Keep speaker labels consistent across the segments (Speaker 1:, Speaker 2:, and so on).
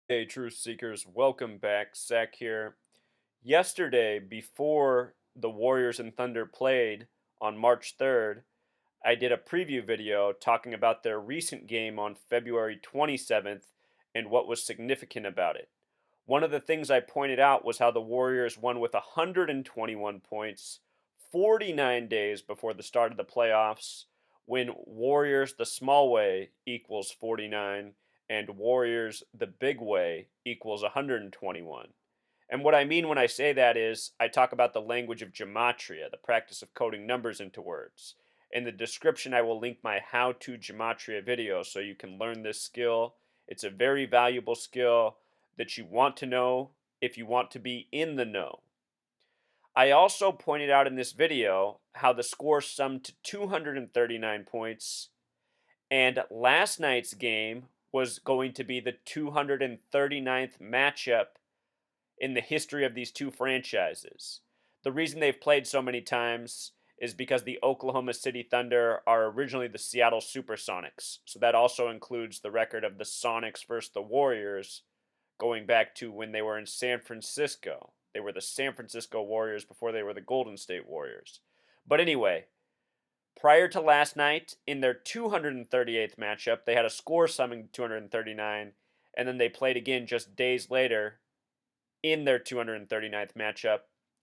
Speaker 1: Hey, truth seekers, welcome back. Zach here. Yesterday, before the Warriors and Thunder played on March 3rd, I did a preview video talking about their recent game on February 27th and what was significant about it. One of the things I pointed out was how the Warriors won with 121 points 49 days before the start of the playoffs, when Warriors the small way equals 49 and Warriors the big way equals 121. And what I mean when I say that is, I talk about the language of gematria, the practice of coding numbers into words. In the description, I will link my how to gematria video so you can learn this skill. It's a very valuable skill that you want to know if you want to be in the know. I also pointed out in this video how the score summed to 239 points, and last night's game was going to be the 239th matchup in the history of these two franchises. The reason they've played so many times is because the Oklahoma City Thunder are originally the Seattle Supersonics. So that also includes the record of the Sonics versus the Warriors going back to when they were in San Francisco. They were the San Francisco Warriors before they were the Golden State Warriors. But anyway, prior to last night, in their 238th matchup, they had a score summing 239, and then they played again just days later in their 239th matchup.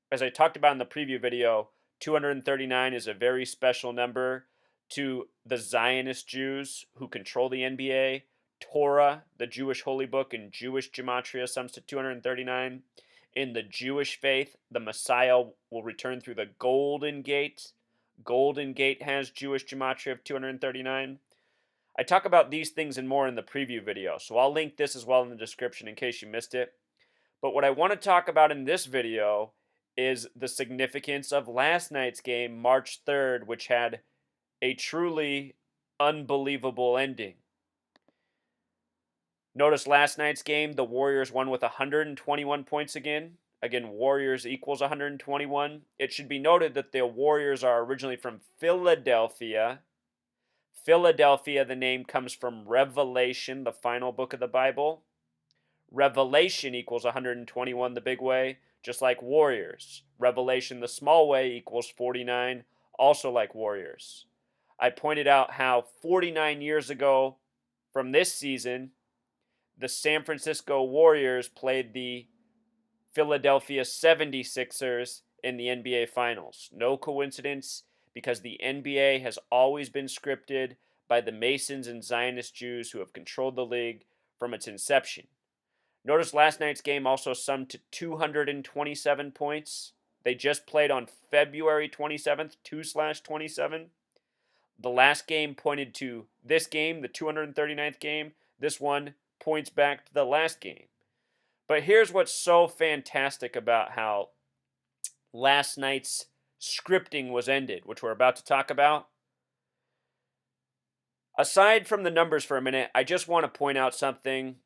Speaker 1: As I talked about in the preview video, 239 is a very special number to the Zionist Jews who control the NBA. Torah, the Jewish holy book, and Jewish gematria sums to 239. In the Jewish faith, the Messiah will return through the Golden Gate. Golden Gate has Jewish gematria of 239. I talk about these things and more in the preview video, so I'll link this as well in the description in case you missed it. But what I want to talk about in this video is the significance of last night's game, March 3rd, which had a truly unbelievable ending. Notice last night's game, the Warriors won with 121 points again. Again, Warriors equals 121. It should be noted that the Warriors are originally from Philadelphia. Philadelphia, the name comes from Revelation, the final book of the Bible. Revelation equals 121 the big way, just like Warriors. Revelation the small way equals 49, also like Warriors. I pointed out how 49 years ago from this season, the San Francisco Warriors played the Philadelphia 76ers in the NBA Finals. No coincidence, because the NBA has always been scripted by the Masons and Zionist Jews who have controlled the league from its inception. Notice last night's game also summed to 227 points. They just played on February 27th, 2/27. The last game pointed to this game, the 239th game. This one points back to the last game. But here's what's so fantastic about how last night's scripting was ended, which we're about to talk about. Aside from the numbers for a minute, I just want to point out something.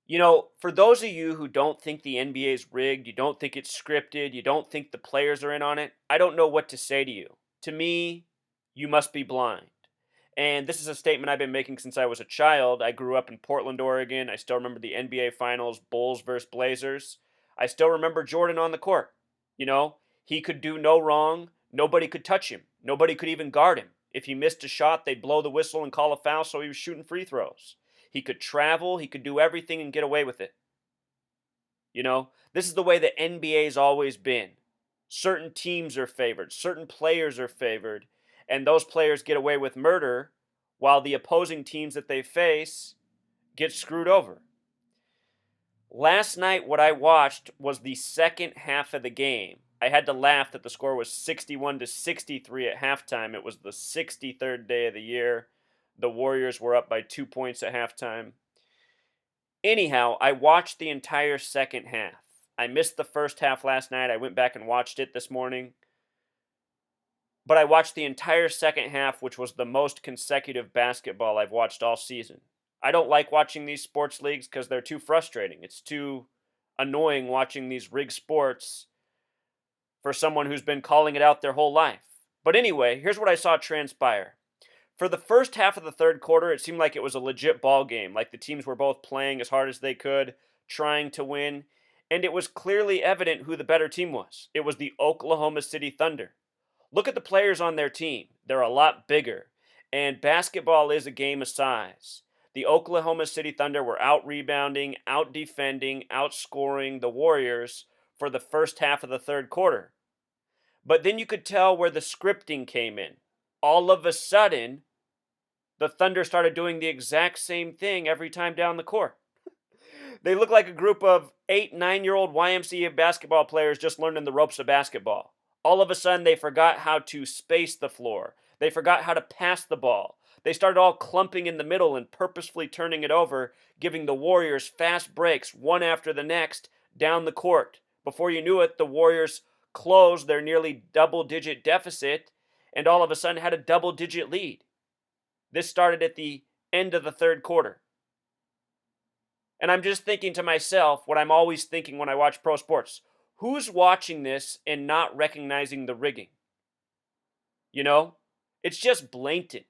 Speaker 1: You know, for those of you who don't think the NBA is rigged, you don't think it's scripted, you don't think the players are in on it, I don't know what to say to you. To me, you must be blind. And this is a statement I've been making since I was a child. I grew up in Portland, Oregon. I still remember the NBA Finals, Bulls versus Blazers. I still remember Jordan on the court. You know, he could do no wrong. Nobody could touch him. Nobody could even guard him. If he missed a shot, they'd blow the whistle and call a foul, so he was shooting free throws. He could travel, he could do everything and get away with it. You know, this is the way the NBA's always been. Certain teams are favored, certain players are favored, and those players get away with murder while the opposing teams that they face get screwed over. Last night, what I watched was the second half of the game. I had to laugh that the score was 61-63 at halftime. It was the 63rd day of the year. The Warriors were up by 2 points at halftime. Anyhow, I watched the entire second half. I missed the first half last night. I went back and watched it this morning. But I watched the entire second half, which was the most consecutive basketball I've watched all season. I don't like watching these sports leagues because they're too frustrating. It's too annoying watching these rigged sports for someone who's been calling it out their whole life. But anyway, here's what I saw transpire. For the first half of the third quarter, it seemed like it was a legit ball game. Like the teams were both playing as hard as they could, trying to win. And it was clearly evident who the better team was. It was the Oklahoma City Thunder. Look at the players on their team. They're a lot bigger. And basketball is a game of size. The Oklahoma City Thunder were out rebounding, out defending, outscoring the Warriors for the first half of the third quarter. But then you could tell where the scripting came in. All of a sudden, the Thunder started doing the exact same thing every time down the court. They look like a group of 8, 9-year-old YMCA basketball players just learning the ropes of basketball. All of a sudden, they forgot how to space the floor. They forgot how to pass the ball. They started all clumping in the middle and purposefully turning it over, giving the Warriors fast breaks, one after the next, down the court. Before you knew it, the Warriors closed their nearly double-digit deficit and all of a sudden had a double-digit lead. This started at the end of the third quarter. And I'm just thinking to myself what I'm always thinking when I watch pro sports. Who's watching this and not recognizing the rigging? You know? It's just blatant.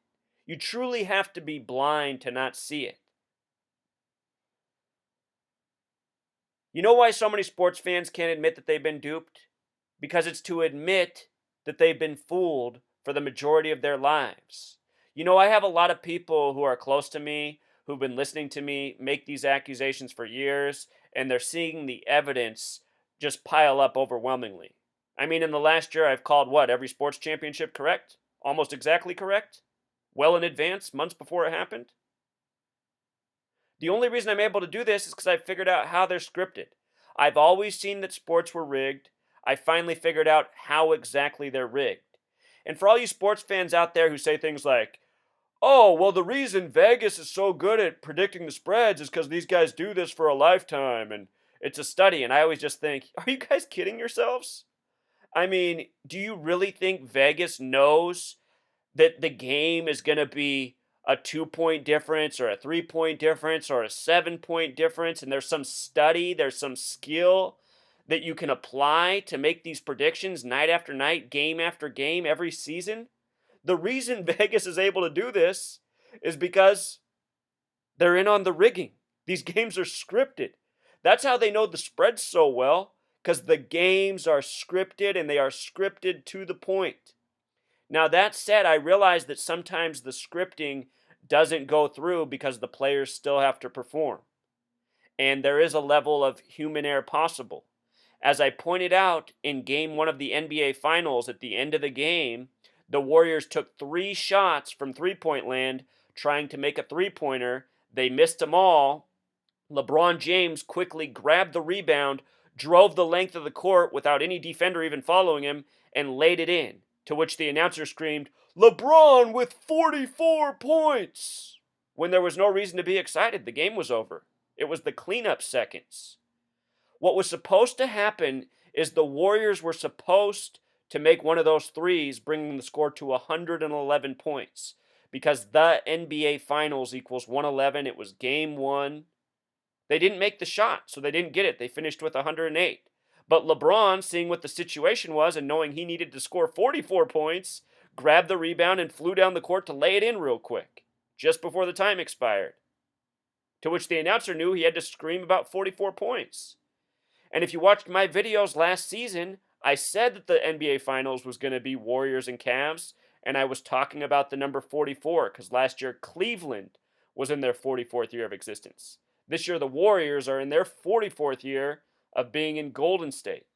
Speaker 1: You truly have to be blind to not see it. You know why so many sports fans can't admit that they've been duped? Because it's to admit that they've been fooled for the majority of their lives. You know, I have a lot of people who are close to me, who've been listening to me make these accusations for years, and they're seeing the evidence just pile up overwhelmingly. I mean, in the last year, I've called every sports championship correct? Almost exactly correct? Well in advance, months before it happened? The only reason I'm able to do this is because I figured out how they're scripted. I've always seen that sports were rigged. I finally figured out how exactly they're rigged. And for all you sports fans out there who say things like, oh, well, the reason Vegas is so good at predicting the spreads is because these guys do this for a lifetime and it's a study. And I always just think, are you guys kidding yourselves? I mean, do you really think Vegas knows that the game is going to be a 2-point difference or a 3-point difference or a 7-point difference? And there's some study, there's some skill that you can apply to make these predictions night after night, game after game, every season? The reason Vegas is able to do this is because they're in on the rigging. These games are scripted. That's how they know the spreads so well, because the games are scripted and they are scripted to the point. Now, that said, I realize that sometimes the scripting doesn't go through because the players still have to perform. And there is a level of human error possible. As I pointed out in Game 1 of the NBA Finals, at the end of the game, the Warriors took 3 shots from three-point land trying to make a three-pointer. They missed them all. LeBron James quickly grabbed the rebound, drove the length of the court without any defender even following him, and laid it in, to which the announcer screamed, "LeBron with 44 points!" When there was no reason to be excited. The game was over. It was the cleanup seconds. What was supposed to happen is the Warriors were supposed to make one of those threes, bringing the score to 111 points. Because the NBA Finals equals 111. It was game 1. They didn't make the shot, so they didn't get it. They finished with 108. But LeBron, seeing what the situation was and knowing he needed to score 44 points, grabbed the rebound and flew down the court to lay it in real quick, just before the time expired. To which the announcer knew he had to scream about 44 points. And if you watched my videos last season, I said that the NBA Finals was going to be Warriors and Cavs, and I was talking about the number 44 because last year Cleveland was in their 44th year of existence. This year the Warriors are in their 44th year of being in Golden State.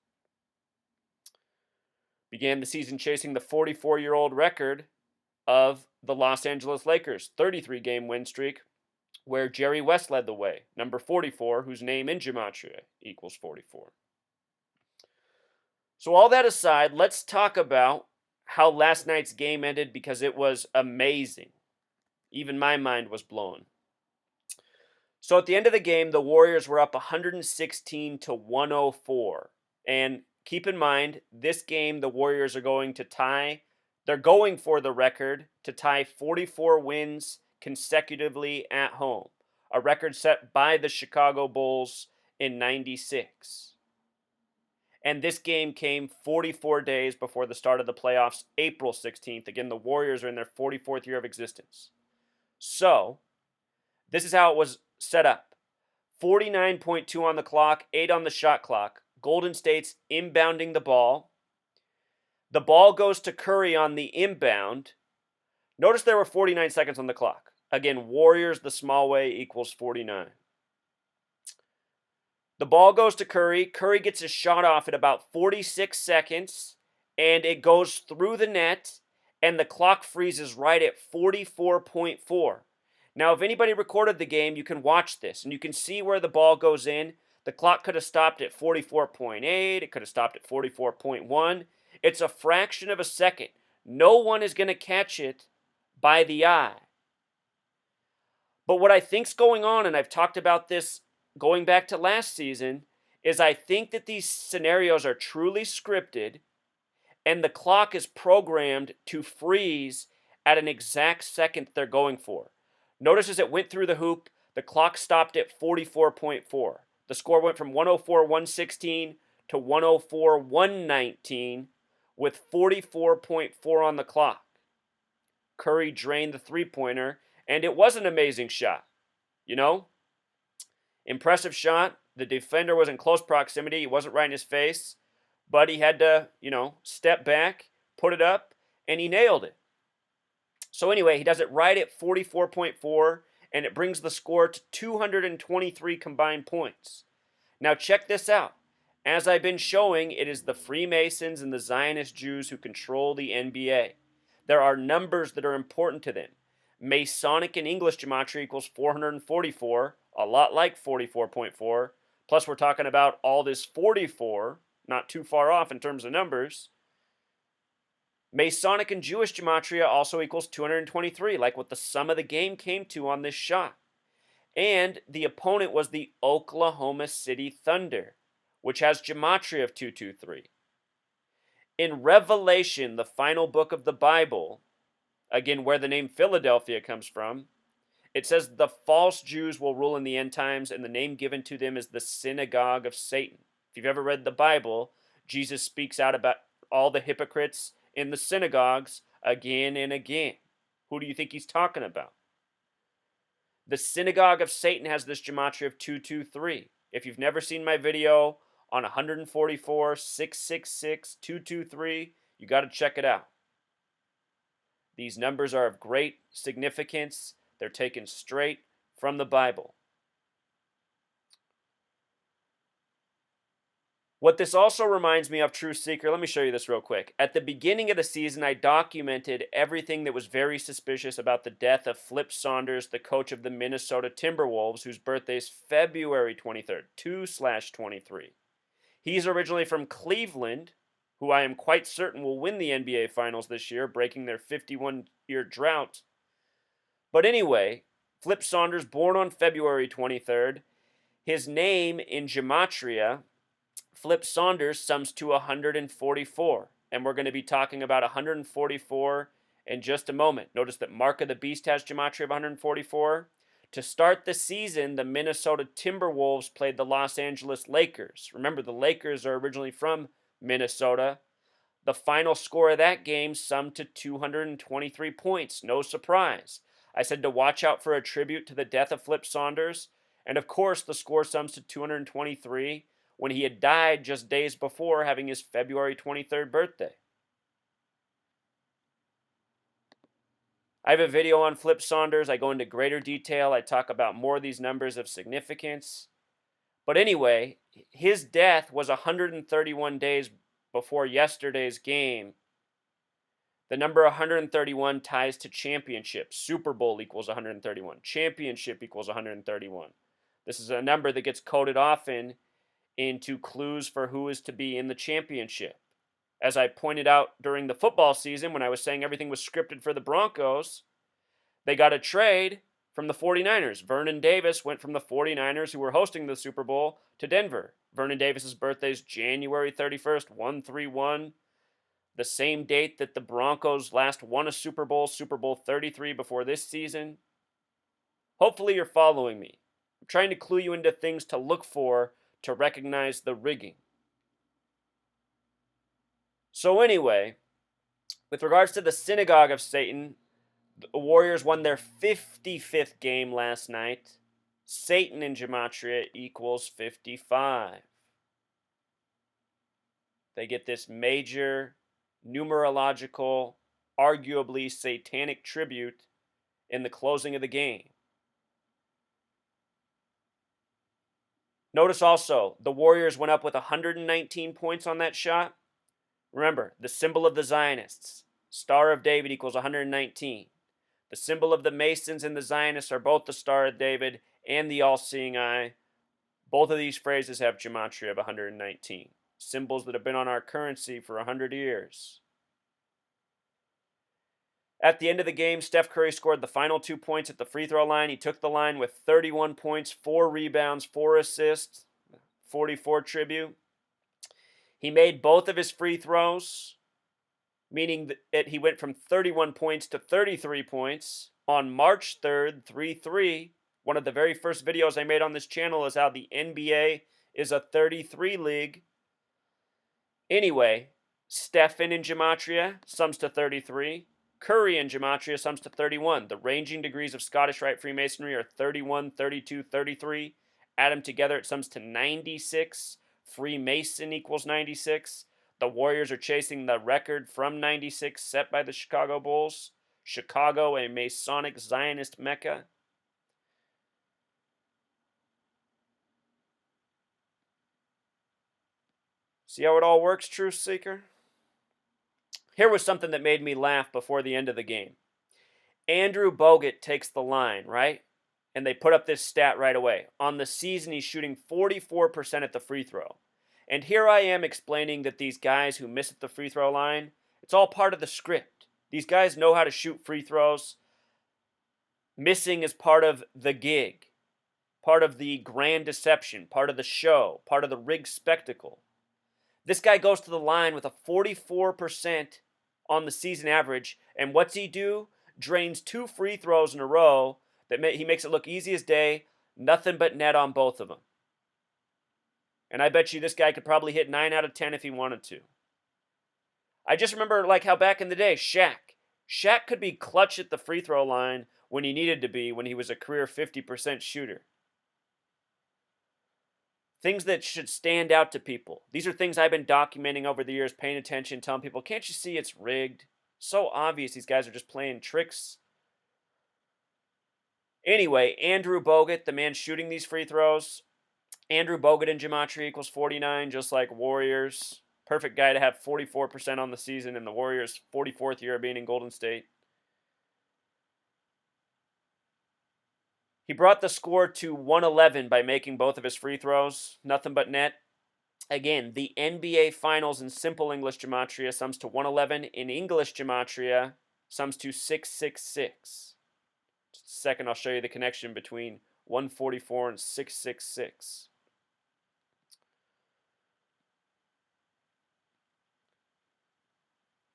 Speaker 1: Began the season chasing the 44-year-old record of the Los Angeles Lakers' 33-game win streak, where Jerry West led the way, number 44, whose name in Gematria equals 44. So all that aside, let's talk about how last night's game ended, because it was amazing. Even my mind was blown. So at the end of the game, the Warriors were up 116 to 104. And keep in mind, this game, the Warriors are going to tie. They're going for the record to tie 44 wins consecutively at home, a record set by the Chicago Bulls in '96. And this game came 44 days before the start of the playoffs, April 16th. Again, the Warriors are in their 44th year of existence. So, this is how it was set up. 49.2 on the clock, 8 on the shot clock. Golden State's inbounding the ball. The ball goes to Curry on the inbound. Notice there were 49 seconds on the clock. Again, Warriors the small way equals 49. The ball goes to Curry. Curry gets his shot off at about 46 seconds, and it goes through the net, and the clock freezes right at 44.4. Now, if anybody recorded the game, you can watch this, and you can see where the ball goes in. The clock could have stopped at 44.8. It could have stopped at 44.1. It's a fraction of a second. No one is going to catch it by the eye. But what I think's going on, and I've talked about this going back to last season, is I think that these scenarios are truly scripted and the clock is programmed to freeze at an exact second they're going for. Notice as it went through the hoop, the clock stopped at 44.4. The score went from 104-116 to 104-119 with 44.4 on the clock. Curry drained the three-pointer, and it was an amazing shot. You know? Impressive shot. The defender was in close proximity. He wasn't right in his face, but he had to, step back, put it up, and he nailed it. So anyway, he does it right at 44.4, and it brings the score to 223 combined points. Now check this out. As I've been showing, it is the Freemasons and the Zionist Jews who control the NBA. There are numbers that are important to them. Masonic and English Gematria equals 444, a lot like 44.4. Plus we're talking about all this 44, not too far off in terms of numbers. Masonic and Jewish Gematria also equals 223, like what the sum of the game came to on this shot. And the opponent was the Oklahoma City Thunder, which has Gematria of 223. In Revelation, the final book of the Bible, again, where the name Philadelphia comes from, it says the false Jews will rule in the end times, and the name given to them is the synagogue of Satan. If you've ever read the Bible, Jesus speaks out about all the hypocrites in the synagogues again and again. Who do you think he's talking about? The synagogue of Satan has this gematria of 223. If you've never seen my video on 144, 666, 223, you got to check it out. These numbers are of great significance. They're taken straight from the Bible. What this also reminds me of, True Seeker, let me show you this real quick. At the beginning of the season, I documented everything that was very suspicious about the death of Flip Saunders, the coach of the Minnesota Timberwolves, whose birthday is February 23rd, 2/23. He's originally from Cleveland, who I am quite certain will win the NBA Finals this year, breaking their 51-year drought. But anyway, Flip Saunders, born on February 23rd, his name in Gematria, Flip Saunders, sums to 144. And we're going to be talking about 144 in just a moment. Notice that Mark of the Beast has Gematria of 144. To start the season, the Minnesota Timberwolves played the Los Angeles Lakers. Remember, the Lakers are originally from Minnesota. The final score of that game summed to 223 points. No surprise. I said to watch out for a tribute to the death of Flip Saunders. And of course, the score sums to 223 when he had died just days before, having his February 23rd birthday. I have a video on Flip Saunders. I go into greater detail. I talk about more of these numbers of significance. But anyway, his death was 131 days before yesterday's game. The number 131 ties to championship. Super Bowl equals 131. Championship equals 131. This is a number that gets coded often into clues for who is to be in the championship. As I pointed out during the football season when I was saying everything was scripted for the Broncos, they got a trade from the 49ers. Vernon Davis went from the 49ers, who were hosting the Super Bowl, to Denver. Vernon Davis's birthday is January 31st, 131. The same date that the Broncos last won a Super Bowl, Super Bowl 33 before this season. Hopefully you're following me. I'm trying to clue you into things to look for to recognize the rigging. So anyway, with regards to the Synagogue of Satan, the Warriors won their 55th game last night. Satan in Gematria equals 55. They get this major numerological, arguably satanic tribute in the closing of the game. Notice also, the Warriors went up with 119 points on that shot. Remember, the symbol of the Zionists, Star of David equals 119. The symbol of the Masons and the Zionists are both the Star of David and the All-Seeing Eye. Both of these phrases have Gematria of 119. Symbols that have been on our currency for 100 years. At the end of the game, Steph Curry scored the final 2 points at the free throw line. He took the line with 31 points, 4 rebounds, 4 assists, 44 tribute. He made both of his free throws, meaning that he went from 31 points to 33 points. On March 3rd, 3-3, one of the very first videos I made on this channel is how the NBA is a 33 league. Anyway, Stephen in Gematria sums to 33. Curry in Gematria sums to 31. The ranging degrees of Scottish Rite Freemasonry are 31, 32, 33. Add them together, it sums to 96. Freemason equals 96. The Warriors are chasing the record from 96 set by the Chicago Bulls. Chicago, a Masonic Zionist Mecca. See how it all works, Truth Seeker? Here was something that made me laugh before the end of the game. Andrew Bogut takes the line, right? And they put up this stat right away. On the season, he's shooting 44% at the free throw. And here I am explaining that these guys who miss at the free throw line, it's all part of the script. These guys know how to shoot free throws. Missing is part of the gig, part of the grand deception, part of the show, part of the rigged spectacle. This guy goes to the line with a 44% on the season average, and what's he do? Drains 2 free throws in a row that he makes it look easy as day, nothing but net on both of them. And I bet you this guy could probably hit 9 out of 10 if he wanted to. I just remember like how back in the day, Shaq could be clutch at the free throw line when he needed to be, when he was a career 50% shooter. Things that should stand out to people. These are things I've been documenting over the years, paying attention, telling people, can't you see it's rigged? So obvious these guys are just playing tricks. Anyway, Andrew Bogut, the man shooting these free throws. Andrew Bogut in Gematria equals 49, just like Warriors. Perfect guy to have 44% on the season in the Warriors' 44th year of being in Golden State. He brought the score to 111 by making both of his free throws. Nothing but net. Again, the NBA Finals in simple English Gematria sums to 111. In English Gematria, sums to 666. Just a second, I'll show you the connection between 144 and 666.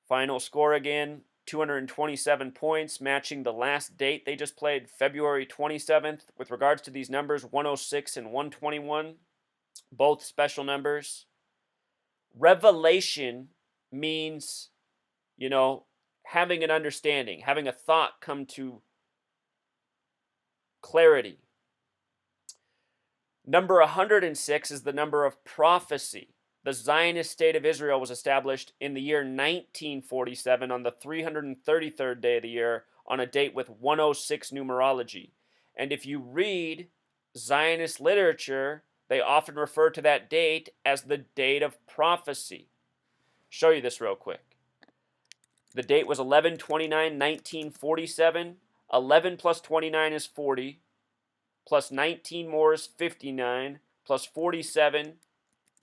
Speaker 1: Final score again, 227 points, matching the last date they just played, February 27th. With regards to these numbers, 106 and 121, both special numbers. Revelation means, having an understanding, having a thought come to clarity. Number 106 is the number of prophecy. The Zionist state of Israel was established in the year 1947 on the 333rd day of the year on a date with 106 numerology. And if you read Zionist literature, they often refer to that date as the date of prophecy. Show you this real quick. The date was 11/29/1947. 11 plus 29 is 40. Plus 19 more is 59. Plus 47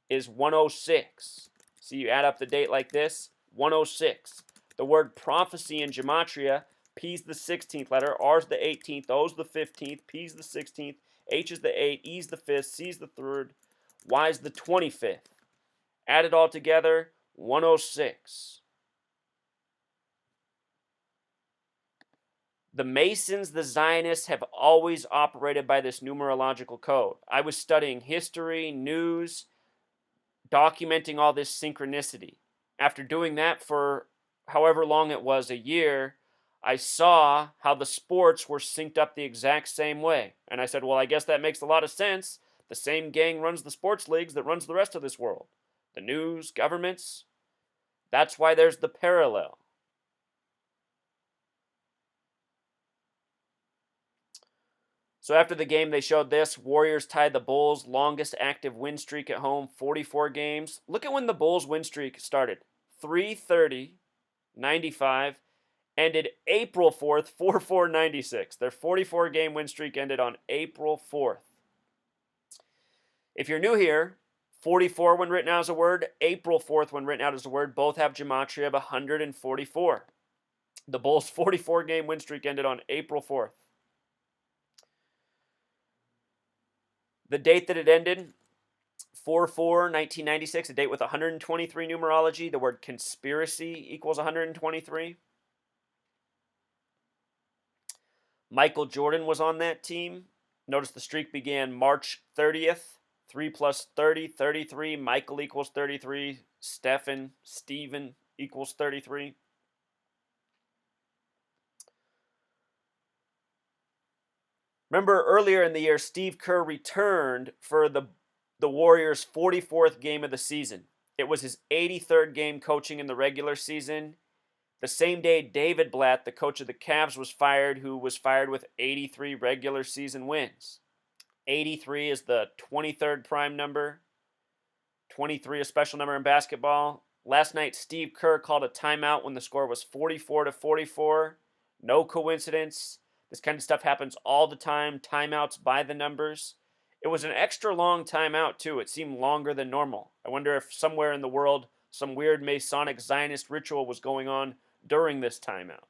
Speaker 1: is 106. So you add up the date like this, 106. The word prophecy in Gematria, P's the 16th letter, R's the 18th, O's the 15th, P's the 16th, H is the 8th, E's the 5th, C's the 3rd, Y's the 25th. Add it all together, 106. The Masons, the Zionists, have always operated by this numerological code. I was studying history, news, documenting all this synchronicity. after doing that for however long it was, a year, I saw how the sports were synced up the exact same way. And I said, well, I guess that makes a lot of sense. The same gang runs the sports leagues that runs the rest of this world. The news, governments. That's why there's the parallel. So after the game, they showed this. Warriors tied the Bulls' longest active win streak at home, 44 games. Look at when the Bulls' win streak started. 330, 95, ended April 4th, 4-4-96. Their 44-game win streak ended on April 4th. If you're new here, 44 when written out as a word, April 4th when written out as a word, both have gematria of 144. The Bulls' 44-game win streak ended on April 4th. The date that it ended, 4-4-1996, a date with 123 numerology. The word conspiracy equals 123. Michael Jordan was on that team. Notice the streak began March 30th. 3 plus 30, 33. Michael equals 33. Steven equals 33. Remember earlier in the year, Steve Kerr returned for the Warriors' 44th game of the season. It was his 83rd game coaching in the regular season. The same day David Blatt, the coach of the Cavs, was fired, who was fired with 83 regular season wins. 83 is the 23rd prime number. 23 a special number in basketball. Last night, Steve Kerr called a timeout when the score was 44-44. No coincidence. This kind of stuff happens all the time. Timeouts by the numbers. It was an extra long timeout, too. It seemed longer than normal. I wonder if somewhere in the world some weird Masonic Zionist ritual was going on during this timeout.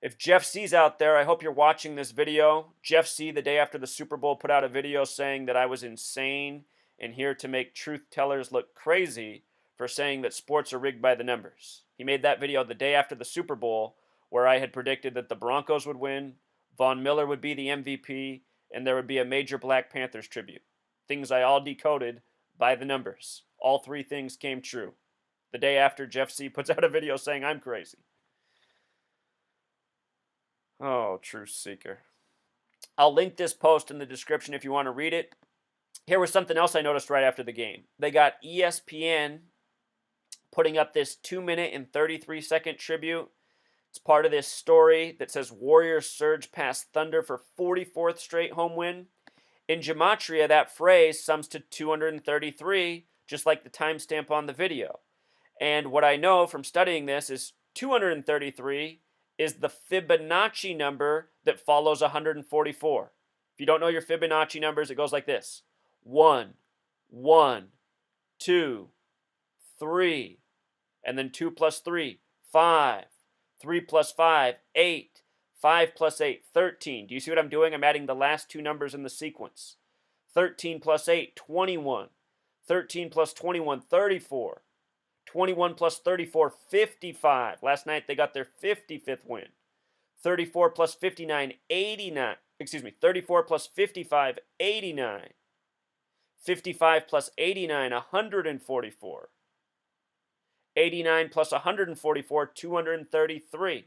Speaker 1: If Jeff C's out there, I hope you're watching this video. Jeff C, the day after the Super Bowl, put out a video saying that I was insane and here to make truth tellers look crazy for saying that sports are rigged by the numbers. He made that video the day after the Super Bowl, where I had predicted that the Broncos would win, Von Miller would be the MVP, and there would be a major Black Panthers tribute. Things I all decoded by the numbers. All three things came true. The day after Jeff C puts out a video saying I'm crazy. Oh, truth seeker. I'll link this post in the description if you want to read it. Here was something else I noticed right after the game. They got ESPN putting up this 2-minute and 33-second tribute. It's part of this story that says Warriors surge past Thunder for 44th straight home win. In Gematria, that phrase sums to 233, just like the timestamp on the video. And what I know from studying this is 233 is the Fibonacci number that follows 144. If you don't know your Fibonacci numbers, it goes like this. 1, 1, 2, 3, and then 2 plus 3, 5. 3 plus 5, 8. 5 plus 8, 13. Do you see what I'm doing? I'm adding the last two numbers in the sequence. 13 plus 8, 21. 13 plus 21, 34. 21 plus 34, 55. Last night they got their 55th win. 34 plus 59, 89. 34 plus 55, 89. 55 plus 89, 144. 89 plus 144, 233.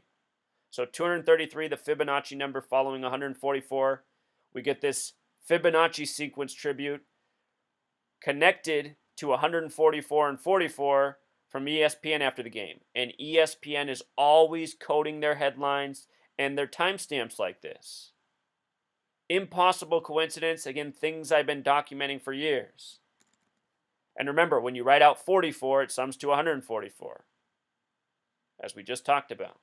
Speaker 1: So 233, the Fibonacci number following 144. We get this Fibonacci sequence tribute connected to 144 and 44 from ESPN after the game. And ESPN is always coding their headlines and their timestamps like this. Impossible coincidence. Again, things I've been documenting for years. And remember, when you write out 44, it sums to 144, as we just talked about.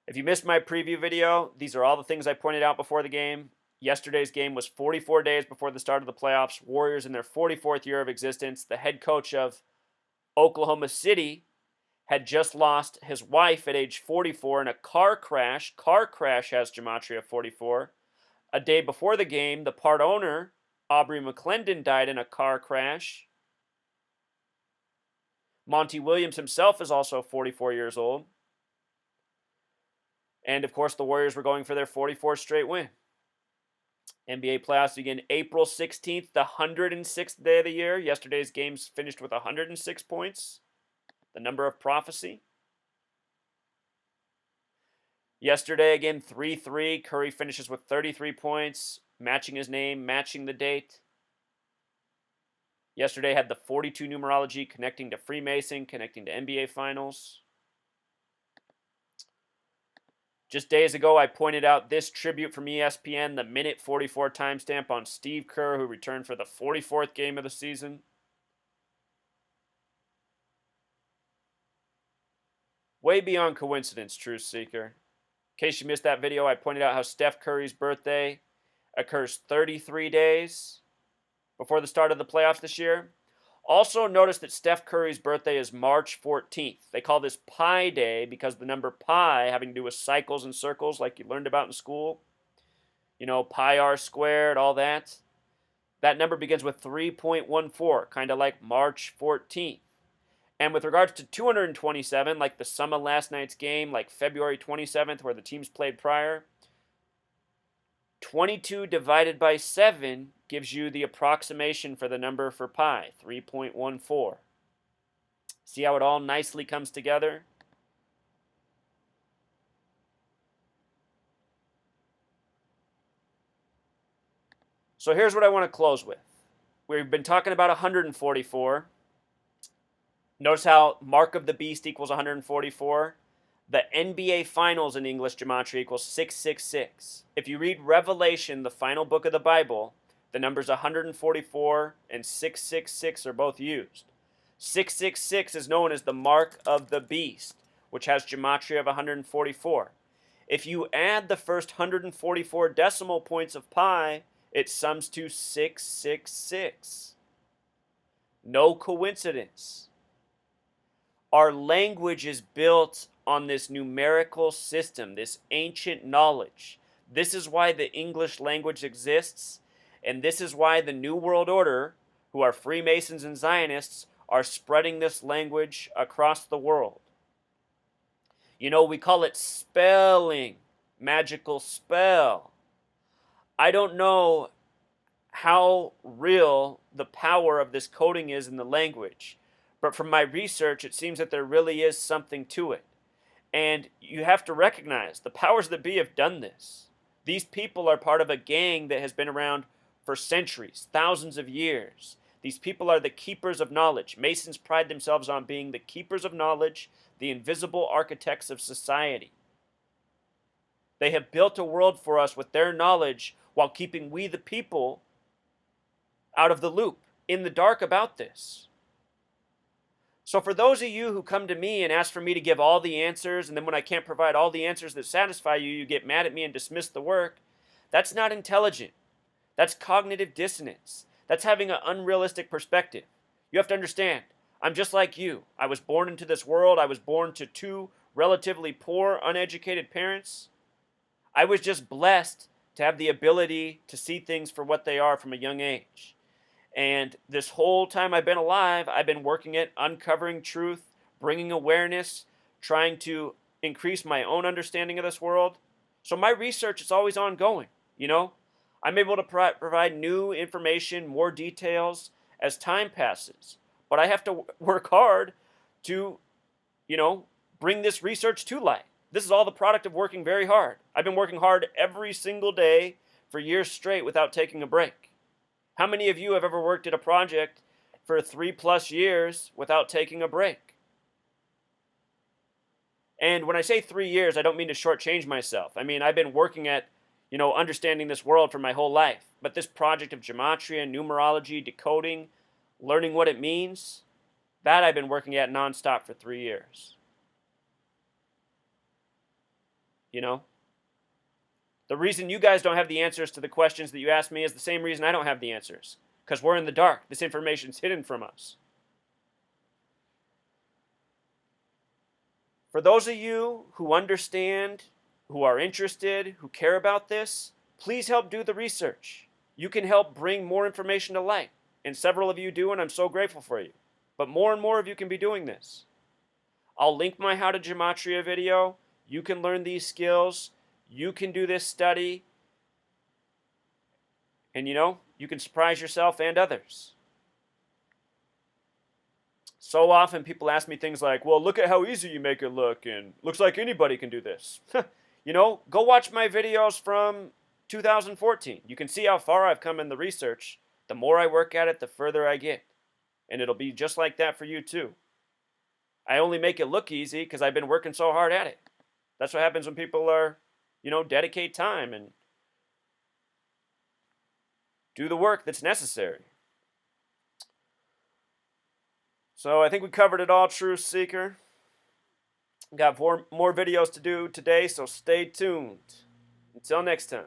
Speaker 1: If you missed my preview video, these are all the things I pointed out before the game. Yesterday's game was 44 days before the start of the playoffs. Warriors in their 44th year of existence. The head coach of Oklahoma City had just lost his wife at age 44 in a car crash. Car crash has Gematria 44. A day before the game, the part owner, Aubrey McClendon, died in a car crash. Monty Williams himself is also 44 years old. And, of course, the Warriors were going for their 44th straight win. NBA playoffs begin April 16th, the 106th day of the year. Yesterday's games finished with 106 points, the number of prophecy. Yesterday, again, 3-3. Curry finishes with 33 points, matching his name, matching the date. Yesterday had the 42 numerology connecting to Freemason, connecting to NBA finals. Just days ago, I pointed out this tribute from ESPN, the minute 44 timestamp on Steve Kerr, who returned for the 44th game of the season. Way beyond coincidence, Truth Seeker. In case you missed that video, I pointed out how Steph Curry's birthday occurs 33 days before the start of the playoffs this year. Also notice that Steph Curry's birthday is March 14th. They call this Pi Day because the number pi having to do with cycles and circles like you learned about in school. You know, pi r squared, all that. That number begins with 3.14, kind of like March 14th. And with regards to 227, like the sum of last night's game, like February 27th where the teams played prior, 22 divided by 7 gives you the approximation for the number for pi, 3.14. See how it all nicely comes together? So here's what I want to close with. We've been talking about 144. Notice how mark of the beast equals 144. The NBA Finals in English Gematria equals 666. If you read Revelation, the final book of the Bible, the numbers 144 and 666 are both used. 666 is known as the mark of the beast, which has Gematria of 144. If you add the first 144 decimal points of pi, it sums to 666. No coincidence. Our language is built on this numerical system, this ancient knowledge. This is why the English language exists, and this is why the New World Order, who are Freemasons and Zionists, are spreading this language across the world. You know, we call it spelling, magical spell. I don't know how real the power of this coding is in the language, but from my research, it seems that there really is something to it. And you have to recognize the powers that be have done this. These people are part of a gang that has been around for centuries, thousands of years. These people are the keepers of knowledge. Masons pride themselves on being the keepers of knowledge, the invisible architects of society. They have built a world for us with their knowledge while keeping we the people out of the loop, in the dark about this. So for those of you who come to me and ask for me to give all the answers, and then when I can't provide all the answers that satisfy you, you get mad at me and dismiss the work, that's not intelligent. That's cognitive dissonance. That's having an unrealistic perspective. You have to understand, I'm just like you. I was born into this world. I was born to two relatively poor, uneducated parents. I was just blessed to have the ability to see things for what they are from a young age. And this whole time I've been alive, I've been working at uncovering truth, bringing awareness, trying to increase my own understanding of this world. So my research is always ongoing, you know. I'm able to provide new information, more details as time passes. But I have to work hard to, you know, bring this research to light. This is all the product of working very hard. I've been working hard every single day for years straight without taking a break. How many of you have ever worked at a project for 3+ years without taking a break? And when I say 3 years, I don't mean to shortchange myself. I mean, I've been working at, you know, understanding this world for my whole life. But this project of gematria, numerology, decoding, learning what it means, that I've been working at nonstop for 3 years. You know? The reason you guys don't have the answers to the questions that you ask me is the same reason I don't have the answers. Because we're in the dark. This information's hidden from us. For those of you who understand, who are interested, who care about this, please help do the research. You can help bring more information to light. And several of you do, and I'm so grateful for you. But more and more of you can be doing this. I'll link my How to Gematria video. You can learn these skills. You can do this study. And you can surprise yourself and others. So often people ask me things like, well, look at how easy you make it look, and looks like anybody can do this. Go watch my videos from 2014. You can see how far I've come in the research. The more I work at it, the further I get. And it'll be just like that for you too. I only make it look easy because I've been working so hard at it. That's what happens when people are, dedicate time and do the work that's necessary. So I think we covered it all, Truth Seeker. Got more videos to do today, so stay tuned. Until next time.